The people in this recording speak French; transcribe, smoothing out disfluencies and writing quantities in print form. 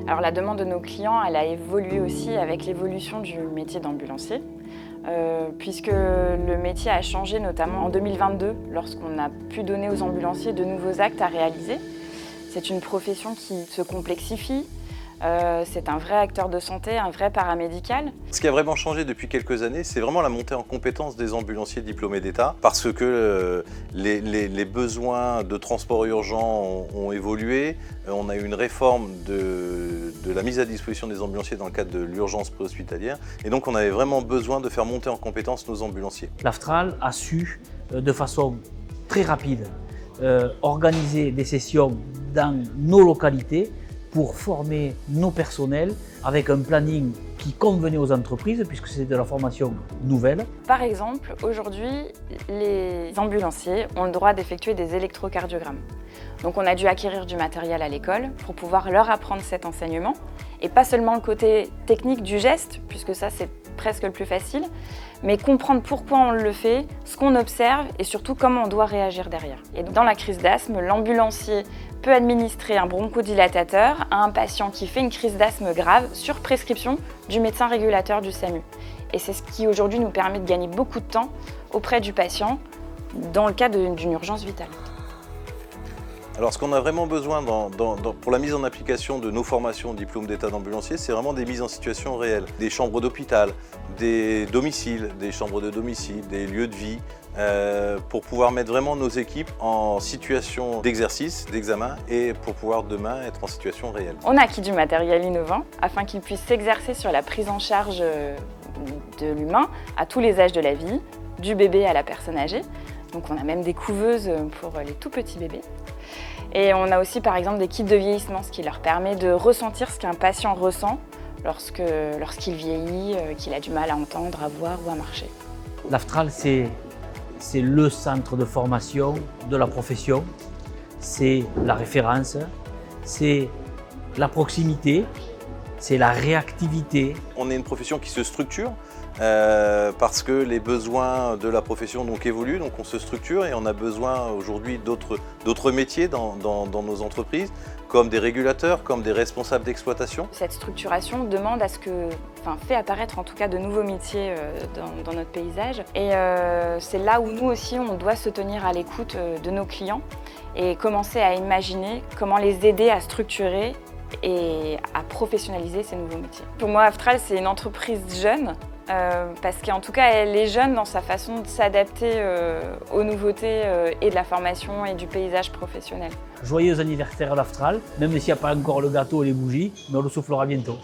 Alors la demande de nos clients, elle a évolué aussi avec l'évolution du métier d'ambulancier, puisque le métier a changé notamment en 2022, lorsqu'on a pu donner aux ambulanciers de nouveaux actes à réaliser. C'est une profession qui se complexifie. C'est un vrai acteur de santé, un vrai paramédical. Ce qui a vraiment changé depuis quelques années, c'est vraiment la montée en compétence des ambulanciers diplômés d'État, parce que les besoins de transport urgent ont évolué. On a eu une réforme de la mise à disposition des ambulanciers dans le cadre de l'urgence préhospitalière, et donc on avait vraiment besoin de faire monter en compétence nos ambulanciers. L'Aftral a su, de façon très rapide, organiser des sessions dans nos localités pour former nos personnels avec un planning qui convenait aux entreprises puisque c'est de la formation nouvelle. Par exemple, aujourd'hui, les ambulanciers ont le droit d'effectuer des électrocardiogrammes. Donc on a dû acquérir du matériel à l'école pour pouvoir leur apprendre cet enseignement et pas seulement le côté technique du geste, puisque ça c'est presque le plus facile, mais comprendre pourquoi on le fait, ce qu'on observe et surtout comment on doit réagir derrière. Et dans la crise d'asthme, l'ambulancier peut administrer un bronchodilatateur à un patient qui fait une crise d'asthme grave sur prescription du médecin régulateur du SAMU. Et c'est ce qui aujourd'hui nous permet de gagner beaucoup de temps auprès du patient dans le cas d'une urgence vitale. Alors ce qu'on a vraiment besoin pour la mise en application de nos formations diplôme d'état d'ambulancier, c'est vraiment des mises en situation réelles. Des chambres d'hôpital, des domiciles, des chambres de domicile, des lieux de vie, pour pouvoir mettre vraiment nos équipes en situation d'exercice, d'examen et pour pouvoir demain être en situation réelle. On a acquis du matériel innovant afin qu'il puisse s'exercer sur la prise en charge de l'humain à tous les âges de la vie, du bébé à la personne âgée. Donc on a même des couveuses pour les tout petits bébés. Et on a aussi par exemple des kits de vieillissement, ce qui leur permet de ressentir ce qu'un patient ressent lorsqu'il vieillit, qu'il a du mal à entendre, à voir ou à marcher. L'Aftral, c'est le centre de formation de la profession, c'est la référence, c'est la proximité, c'est la réactivité. On est une profession qui se structure parce que les besoins de la profession donc évoluent, donc on se structure et on a besoin aujourd'hui d'autres métiers dans nos entreprises, comme des régulateurs, comme des responsables d'exploitation. Cette structuration demande à ce que, fait apparaître en tout cas de nouveaux métiers dans notre paysage. Et c'est là où nous aussi on doit se tenir à l'écoute de nos clients et commencer à imaginer comment les aider à structurer et à professionnaliser ces nouveaux métiers. Pour moi, Aftral, c'est une entreprise jeune, parce qu'en tout cas, elle est jeune dans sa façon de s'adapter aux nouveautés et de la formation et du paysage professionnel. Joyeux anniversaire à l'Aftral, même s'il n'y a pas encore le gâteau et les bougies, mais on le soufflera bientôt.